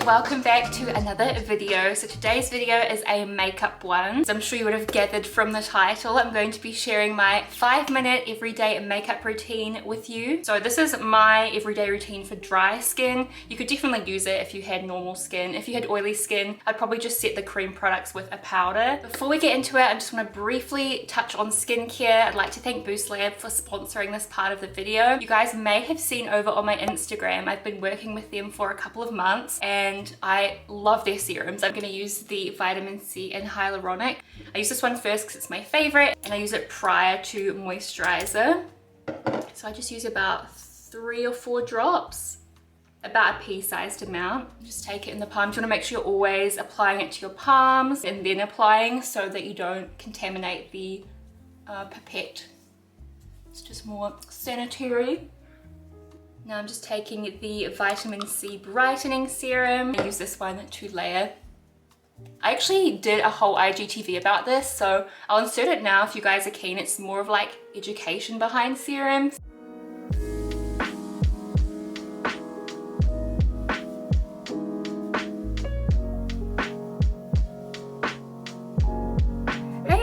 welcome back to another video. So today's video is a makeup one. So I'm sure you would have gathered from the title, I'm going to be sharing my 5-minute everyday makeup routine with you. So this is my everyday routine for dry skin. You could definitely use it if you had normal skin. If you had oily skin, I'd probably just set the cream products with a powder. Before we get into it, I just want to briefly touch on skincare. I'd like to thank Boost Lab for sponsoring this part of the video. You guys may have seen over on my Instagram, I've been working with them for a couple of months and I love their serums. I'm going to use the vitamin C and hyaluronic. I use this one first because it's my favorite and I use it prior to moisturizer. So I just use about 3 or 4 drops, about a pea-sized amount. Just take it in the palms. You want to make sure you're always applying it to your palms and then applying so that you don't contaminate the pipette. It's just more sanitary. Now I'm just taking the vitamin C brightening serum. I use this one to layer. I actually did a whole IGTV about this, so I'll insert it now if you guys are keen. It's more of like education behind serums.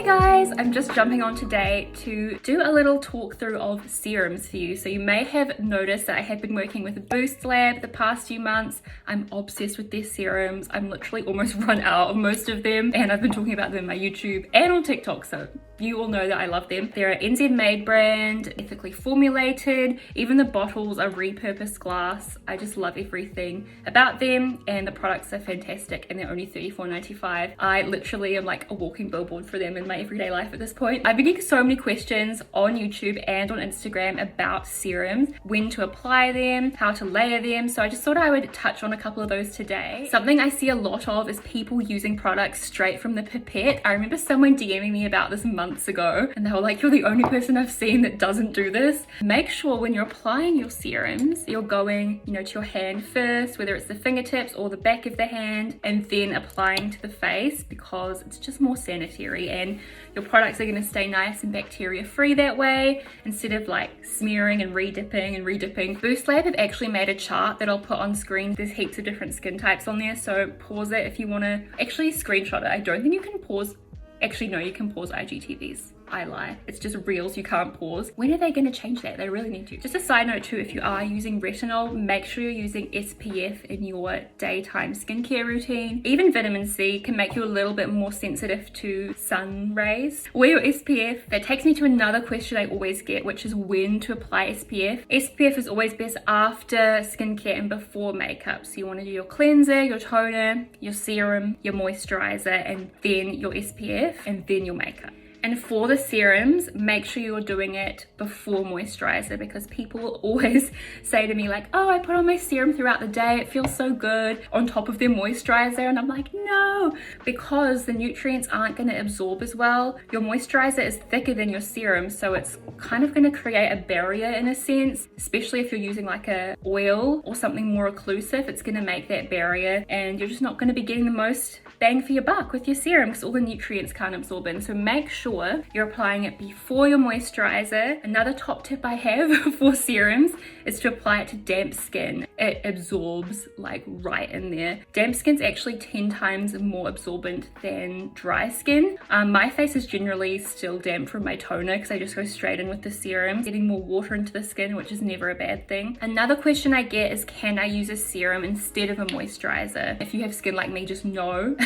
Guys, I'm just jumping on today to do a little talk through of serums for you. So you may have noticed that I have been working with Boost Lab the past few months. I'm obsessed with their serums. I'm literally almost run out of most of them and I've been talking about them on my YouTube and on TikTok, so you all know that I love them. They're an NZ made brand, ethically formulated. Even the bottles are repurposed glass. I just love everything about them and the products are fantastic and they're only $34.95. I literally am like a walking billboard for them in my everyday life at this point. I've been getting so many questions on YouTube and on Instagram about serums, when to apply them, how to layer them. So I just thought I would touch on a couple of those today. Something I see a lot of is people using products straight from the pipette. I remember someone DMing me about this months ago and they were like, you're the only person I've seen that doesn't do this. Make sure when you're applying your serums, you're going, to your hand first, whether it's the fingertips or the back of the hand, and then applying to the face because it's just more sanitary and your products are going to stay nice and bacteria free that way instead of like smearing and redipping and redipping. Boost Lab have actually made a chart that I'll put on screen. There's heaps of different skin types on there, so pause it if you want to actually screenshot it. I don't think you can pause. Actually, no, you can pause IGTVs. I lie. It's just reels, you can't pause. When are they going to change that? They really need to. Just a side note too, if you are using retinol, make sure you're using SPF in your daytime skincare routine. Even vitamin C can make you a little bit more sensitive to sun rays. Wear your SPF. That takes me to another question I always get, which is when to apply SPF. SPF is always best after skincare and before makeup. So you want to do your cleanser, your toner, your serum, your moisturizer, and then your SPF, and then your makeup. And for the serums, make sure you're doing it before moisturizer because people will always say to me like, oh, I put on my serum throughout the day, it feels so good on top of their moisturizer. And I'm like, no, because the nutrients aren't going to absorb as well. Your moisturizer is thicker than your serum, so it's kind of going to create a barrier in a sense, especially if you're using like a oil or something more occlusive. It's going to make that barrier and you're just not going to be getting the most bang for your buck with your serum because all the nutrients can't absorb in. So make sure you're applying it before your moisturizer. Another top tip I have for serums is to apply it to damp skin. It absorbs like right in there. Damp skin's actually 10 times more absorbent than dry skin. My face is generally still damp from my toner because I just go straight in with the serum, getting more water into the skin, which is never a bad thing. Another question I get is, can I use a serum instead of a moisturizer? If you have skin like me, just know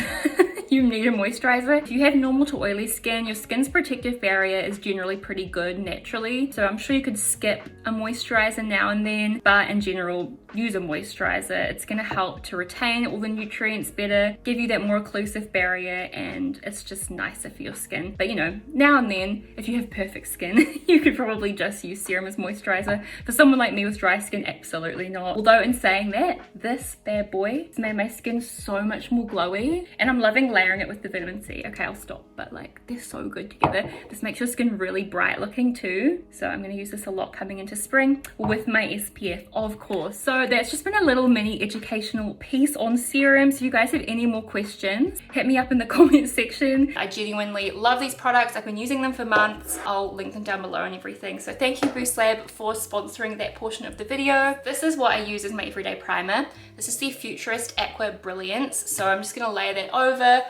you need a moisturizer. If you have normal to oily skin, your skin's protective barrier is generally pretty good naturally. So I'm sure you could skip a moisturizer now and then, but in general, use a moisturizer. It's going to help to retain all the nutrients better, give you that more occlusive barrier, and it's just nicer for your skin. But now and then, if you have perfect skin, you could probably just use serum as moisturizer. For someone like me with dry skin, absolutely not. Although in saying that, this bad boy has made my skin so much more glowy, and I'm loving layering it with the vitamin C. Okay, I'll stop, but like they're so good together. This makes your skin really bright looking too. So I'm going to use this a lot coming into spring with my SPF, of course. So So that's just been a little mini educational piece on serums. If you guys have any more questions, hit me up in the comment section. I genuinely love these products. I've been using them for months. I'll link them down below and everything. So thank you Boost Lab for sponsoring that portion of the video. This is what I use as my everyday primer. This is the Futurist Aqua Brilliance. So I'm just gonna layer that over.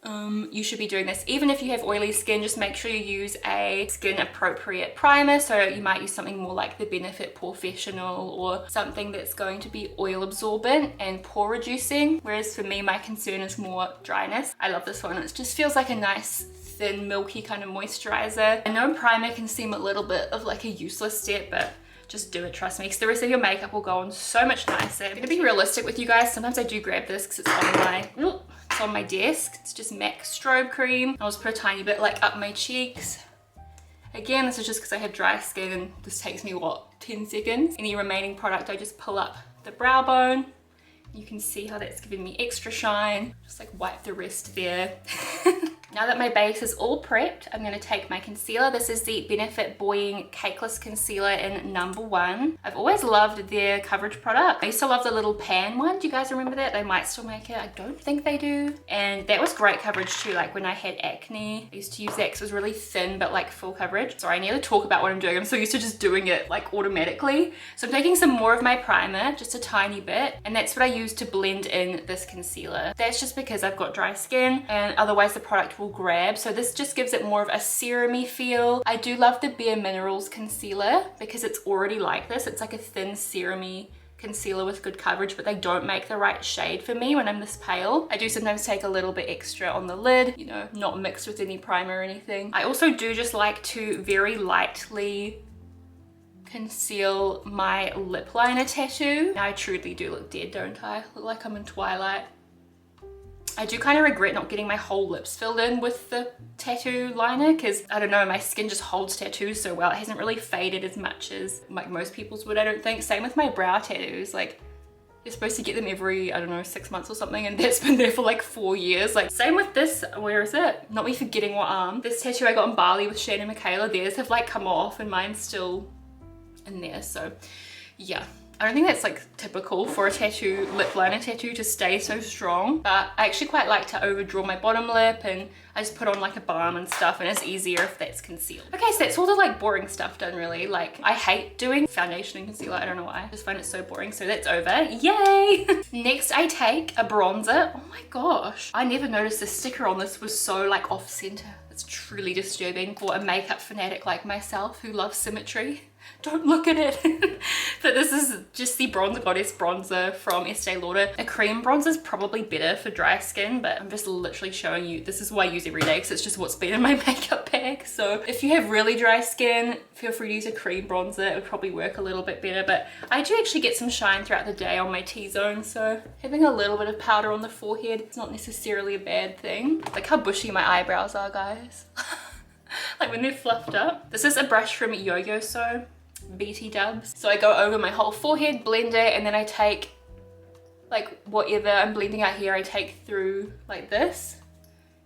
You should be doing this even if you have oily skin. Just make sure you use a skin appropriate primer. So you might use something more like the Benefit Professional or something that's going to be oil absorbent and pore reducing. Whereas for me, my concern is more dryness. I love this one. It just feels like a nice thin milky kind of moisturizer. I know primer can seem a little bit of like a useless step, but just do it, trust me, because the rest of your makeup will go on so much nicer. I'm gonna be realistic with you guys. Sometimes I do grab this because it's on my desk. It's just MAC strobe cream. I'll just put a tiny bit like up my cheeks. Again, this is just because I have dry skin and this takes me, what, 10 seconds? Any remaining product, I just pull up the brow bone. You can see how that's giving me extra shine. Just like wipe the rest there. Now that my base is all prepped, I'm going to take my concealer. This is the Benefit Buoying Cakeless Concealer in number 1. I've always loved their coverage product. I used to love the little pan one. Do you guys remember that? They might still make it. I don't think they do. And that was great coverage too. Like when I had acne, I used to use that because it was really thin but like full coverage. Sorry, I need to talk about what I'm doing. I'm so used to just doing it like automatically. So I'm taking some more of my primer, just a tiny bit. And that's what I use to blend in this concealer. That's just because I've got dry skin and otherwise the product will grab. So this just gives it more of a serum-y feel. I do love the Bare Minerals concealer because it's already like this. It's like a thin serum-y concealer with good coverage, but they don't make the right shade for me when I'm this pale. I do sometimes take a little bit extra on the lid, you know, not mixed with any primer or anything. I also do just like to very lightly conceal my lip liner tattoo. I truly do look dead, don't I? Look like I'm in Twilight. I do kind of regret not getting my whole lips filled in with the tattoo liner because, I don't know, my skin just holds tattoos so well. It hasn't really faded as much as like most people's would, I don't think. Same with my brow tattoos. Like, you're supposed to get them every, I don't know, 6 months or something, and that's been there for like 4 years. Like, same with this, where is it? Not me forgetting what arm. This tattoo I got in Bali with Shane and Michaela, theirs have like come off and mine's still in there, so yeah. I don't think that's like typical for a tattoo, lip liner tattoo to stay so strong, but I actually quite like to overdraw my bottom lip and I just put on like a balm and stuff, and it's easier if that's concealed. Okay, so that's all the like boring stuff done really. Like, I hate doing foundation and concealer, I don't know why. I just find it so boring, so that's over. Yay! Next I take a bronzer. Oh my gosh. I never noticed the sticker on this was so like off center. It's truly disturbing for a makeup fanatic like myself who loves symmetry. Don't look at it. But this is just the Bronzer Goddess bronzer from Estee Lauder. A cream bronzer is probably better for dry skin, but I'm just literally showing you, this is what I use every day because it's just what's been in my makeup bag. So if you have really dry skin, feel free to use a cream bronzer. It would probably work a little bit better, but I do actually get some shine throughout the day on my T-zone, so having a little bit of powder on the forehead, it's not necessarily a bad thing. Like how bushy my eyebrows are, guys. Like when they're fluffed up. This is a brush from Yo-Yo So. BT Dubs. So I go over my whole forehead, blend it, and then I take like whatever I'm blending out here, I take through like this.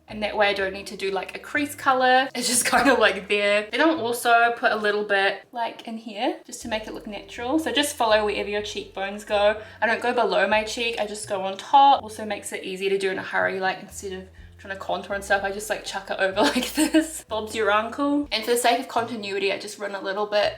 And that way I don't need to do like a crease color. It's just kind of like there. Then I'll also put a little bit like in here just to make it look natural. So just follow wherever your cheekbones go. I don't go below my cheek, I just go on top. Also makes it easier to do in a hurry, like instead of trying to contour and stuff, I just like chuck it over like this. Bob's your uncle. And for the sake of continuity, I just run a little bit.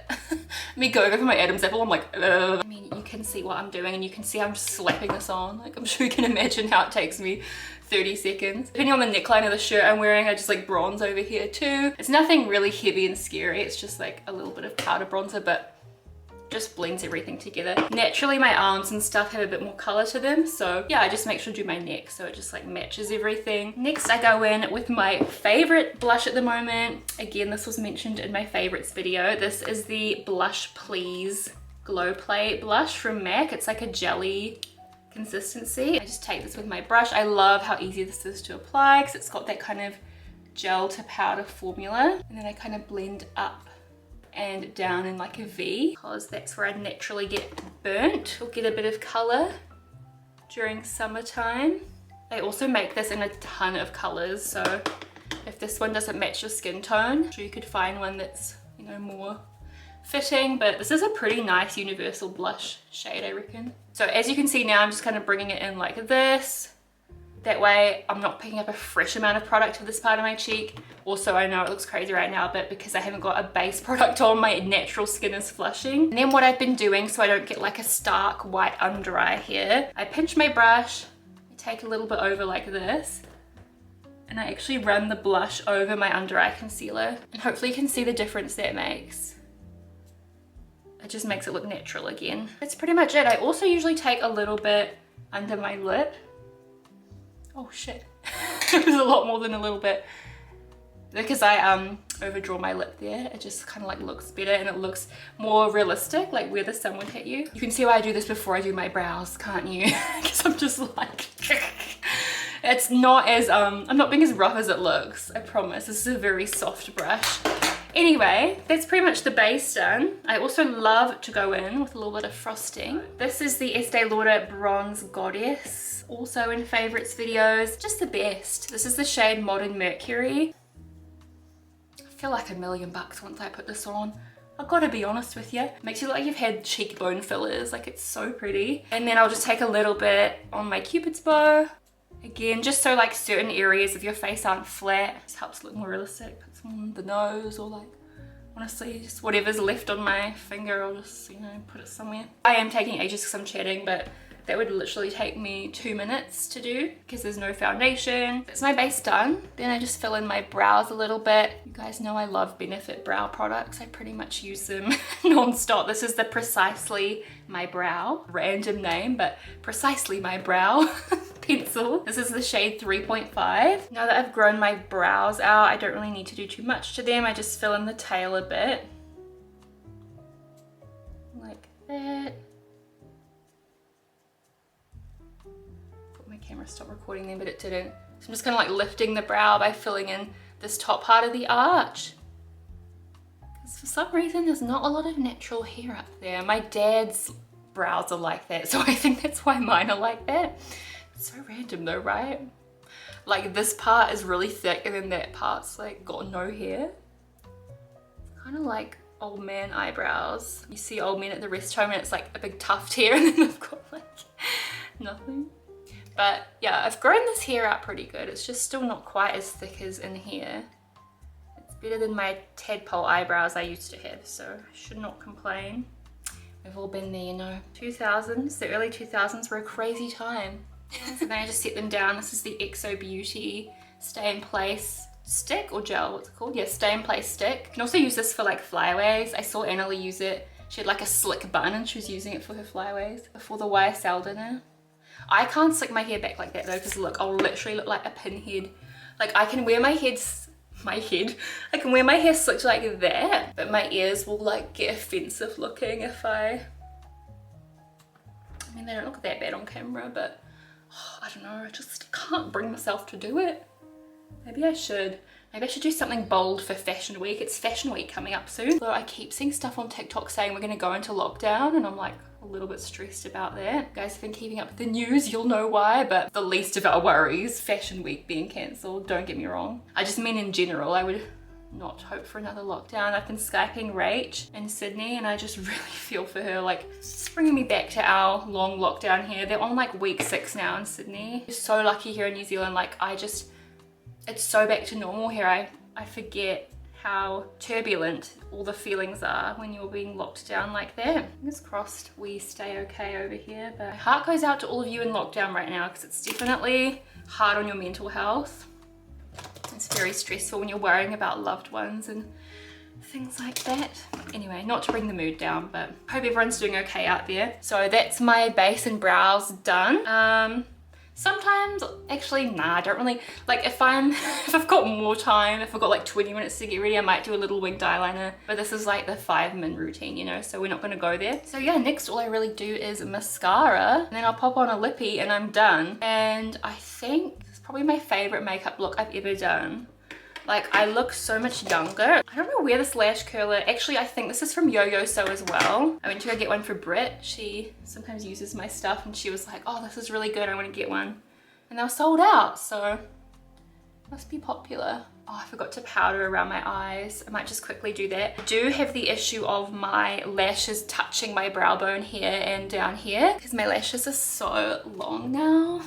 Me going over my Adam's apple, I'm like, ugh. I mean, you can see what I'm doing and you can see I'm just slapping this on. Like, I'm sure you can imagine how it takes me 30 seconds. Depending on the neckline of the shirt I'm wearing, I just like bronze over here too. It's nothing really heavy and scary. It's just like a little bit of powder bronzer, but just blends everything together. Naturally my arms and stuff have a bit more color to them, so yeah, I just make sure to do my neck so it just like matches everything. Next I go in with my favorite blush at the moment. Again, this was mentioned in my favorites video. This is the Blush Please Glow Play blush from MAC. It's like a jelly consistency. I just take this with my brush. I love how easy this is to apply because it's got that kind of gel to powder formula, and then I kind of blend up and down in like a V because that's where I naturally get burnt or get a bit of color during summertime. They also make this in a ton of colors, so if this one doesn't match your skin tone, I'm sure you could find one that's, you know, more fitting, but this is a pretty nice universal blush shade, I reckon. So as you can see now, I'm just kind of bringing it in like this. That way I'm not picking up a fresh amount of product to this part of my cheek. Also, I know it looks crazy right now, but because I haven't got a base product on, my natural skin is flushing. And then what I've been doing, so I don't get like a stark white under eye here, I pinch my brush, I take a little bit over like this, and I actually run the blush over my under eye concealer. And hopefully you can see the difference that makes. It just makes it look natural again. That's pretty much it. I also usually take a little bit under my lip. Oh shit, it was a lot more than a little bit. Because I overdraw my lip there, it just kind of like looks better and it looks more realistic, like where the sun would hit you. You can see why I do this before I do my brows, can't you? Because I'm just like, it's not as, I'm not being as rough as it looks, I promise. This is a very soft brush. Anyway, that's pretty much the base done. I also love to go in with a little bit of frosting. This is the Estee Lauder Bronze Goddess, also in favorites videos, just the best. This is the shade Modern Mercury. I feel like $1,000,000 once I put this on. I've got to be honest with you. It makes you look like you've had cheekbone fillers, like it's so pretty. And then I'll just take a little bit on my Cupid's bow. Again, just so like certain areas of your face aren't flat. This helps look more realistic. Put some on the nose or like, honestly, just whatever's left on my finger, I'll just, you know, put it somewhere. I am taking ages because I'm chatting, but that would literally take me 2 minutes to do because there's no foundation. That's my base done. Then I just fill in my brows a little bit. You guys know I love Benefit brow products. I pretty much use them non-stop. This is the Precisely My Brow, random name, but Precisely My Brow pencil. This is the shade 3.5. Now that I've grown my brows out, I don't really need to do too much to them. I just fill in the tail a bit. Like that. My camera stopped recording then, but it didn't. So I'm just kind of like lifting the brow by filling in this top part of the arch. Because for some reason, there's not a lot of natural hair up there. My dad's brows are like that, so I think that's why mine are like that. It's so random though, right? Like this part is really thick and then that part's like got no hair. It's kind of like old man eyebrows. You see old men at the rest home and it's like a big tuft hair and then they've got like nothing. But yeah, I've grown this hair out pretty good. It's just still not quite as thick as in here. It's better than my tadpole eyebrows I used to have, so I should not complain. We've all been there, you know. 2000s, the early 2000s were a crazy time. So then I just set them down. This is the XO Beauty Stay in Place stick or gel, what's it called? Yeah, Stay in Place stick. You can also use this for like flyaways. I saw Annalie use it. She had like a slick bun and she was using it for her flyaways before the YSL dinner. I can't slick my hair back like that though, because look, I'll literally look like a pinhead. Like I can wear my I can wear my hair slicked like that, but my ears will like get offensive looking if I mean, they don't look that bad on camera, but oh, I don't know, I just can't bring myself to do it. Maybe I should do something bold for Fashion Week. It's Fashion Week coming up soon. So I keep seeing stuff on TikTok saying we're gonna go into lockdown and I'm like a little bit stressed about that. You guys have been keeping up with the news, you'll know why, but the least of our worries, Fashion Week being cancelled, don't get me wrong. I just mean in general, I would not hope for another lockdown. I've been Skyping Rach in Sydney and I just really feel for her. Like, it's bringing me back to our long lockdown here. They're on like week 6 now in Sydney. We're so lucky here in New Zealand. Like it's so back to normal here. I forget how turbulent all the feelings are when you're being locked down like that. Fingers crossed we stay okay over here, but my heart goes out to all of you in lockdown right now because it's definitely hard on your mental health. It's very stressful when you're worrying about loved ones and things like that. Anyway, not to bring the mood down, but hope everyone's doing okay out there. So that's my base and brows done. Sometimes, actually, nah, I don't really, like if I've got more time, if I've got like 20 minutes to get ready, I might do a little winged eyeliner, but this is like the 5-min routine, you know, so we're not gonna go there. So yeah, next all I really do is mascara, and then I'll pop on a lippy and I'm done. And I think this is probably my favorite makeup look I've ever done. Like, I look so much younger. I don't know where this lash curler, actually I think this is from Yo-Yo So as well. I went to go get one for Brit. She sometimes uses my stuff and she was like, oh, this is really good, I want to get one. And they were sold out, so Must be popular. Oh, I forgot to powder around my eyes. I might just quickly do that. I do have the issue of my lashes touching my brow bone here and down here because my lashes are so long now.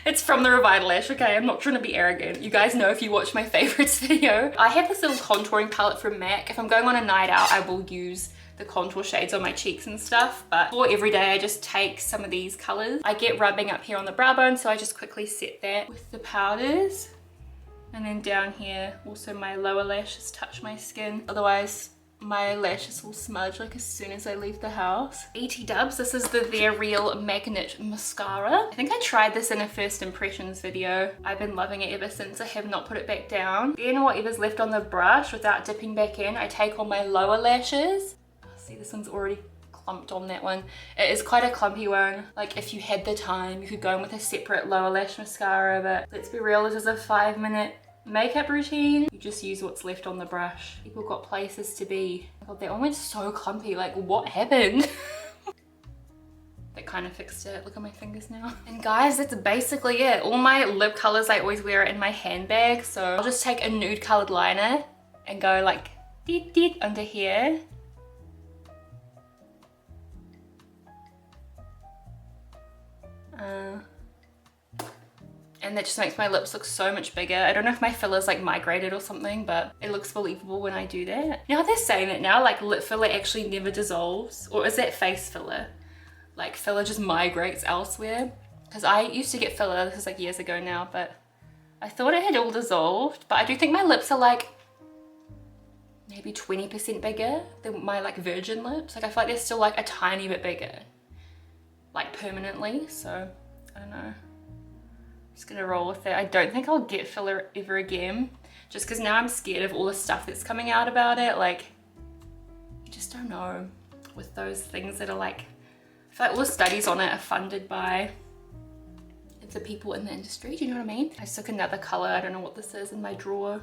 It's from the Revital Lash, okay? I'm not trying to be arrogant. You guys know if you watch my favorites video. I have this little contouring palette from MAC. If I'm going on a night out, I will use the contour shades on my cheeks and stuff, but for every day I just take some of these colors. I get rubbing up here on the brow bone, so I just quickly set that with the powders. And then down here, also my lower lashes touch my skin. Otherwise, my lashes will smudge like as soon as I leave the house. ET Dubs, this is the They're Real Magnet Mascara. I think I tried this in a first impressions video. I've been loving it ever since. I have not put it back down. Then whatever's left on the brush, without dipping back in, I take on my lower lashes. See, this one's already clumped on that one. It is quite a clumpy one. Like, if you had the time, you could go in with a separate lower lash mascara, but let's be real, this is a 5-minute makeup routine. You just use what's left on the brush. People got places to be. Oh God, that one went so clumpy. Like, what happened? That kind of fixed it. Look at my fingers now. And guys, that's basically it. All my lip colors I always wear in my handbag, so I'll just take a nude colored liner and go like deet under here. And that just makes my lips look so much bigger. I don't know if my filler's like migrated or something, but it looks believable when I do that. Now they're saying that now, like, lip filler actually never dissolves. Or is that face filler? Like, filler just migrates elsewhere. Because I used to get filler, this is like years ago now, but I thought it had all dissolved. But I do think my lips are like maybe 20% bigger than my like virgin lips. Like, I feel like they're still like a tiny bit bigger, like permanently. So I don't know. Just gonna roll with it. I don't think I'll get filler ever again, just because now I'm scared of all the stuff that's coming out about it. Like, you just don't know with those things that are like, I feel like all the studies on it are funded by the people in the industry. Do you know what I mean? I took another color, I don't know what this is, in my drawer.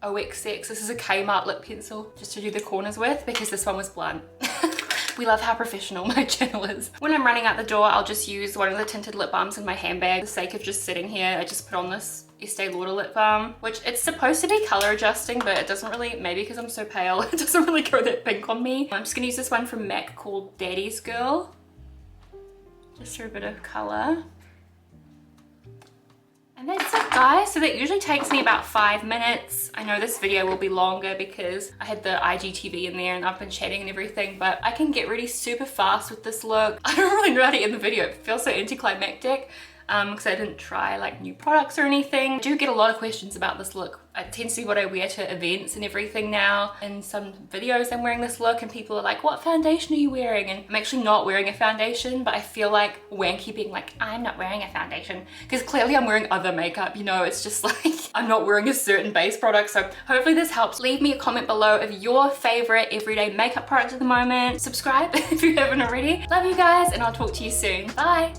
OXX, this is a Kmart lip pencil just to do the corners with, because this one was blunt. We love how professional my channel is. When I'm running out the door, I'll just use one of the tinted lip balms in my handbag. For the sake of just sitting here, I just put on this Estee Lauder lip balm, which it's supposed to be color adjusting, but it doesn't really, maybe because I'm so pale, it doesn't really go that pink on me. I'm just gonna use this one from MAC called Daddy's Girl, just for a bit of color. And that's it, guys. So that usually takes me about 5 minutes. I know this video will be longer because I had the IGTV in there and I've been chatting and everything, but I can get ready super fast with this look. I don't really know how to end the video. It feels so anticlimactic because I didn't try like new products or anything. I do get a lot of questions about this look. It tends to be what I wear to events and everything now. In some videos I'm wearing this look and people are like, what foundation are you wearing? And I'm actually not wearing a foundation, but I feel like wanky being like, I'm not wearing a foundation, because clearly I'm wearing other makeup, you know. It's just like I'm not wearing a certain base product. So hopefully this helps. Leave me a comment below of your favorite everyday makeup product at the moment. Subscribe if you haven't already. Love you guys, and I'll talk to you soon. Bye.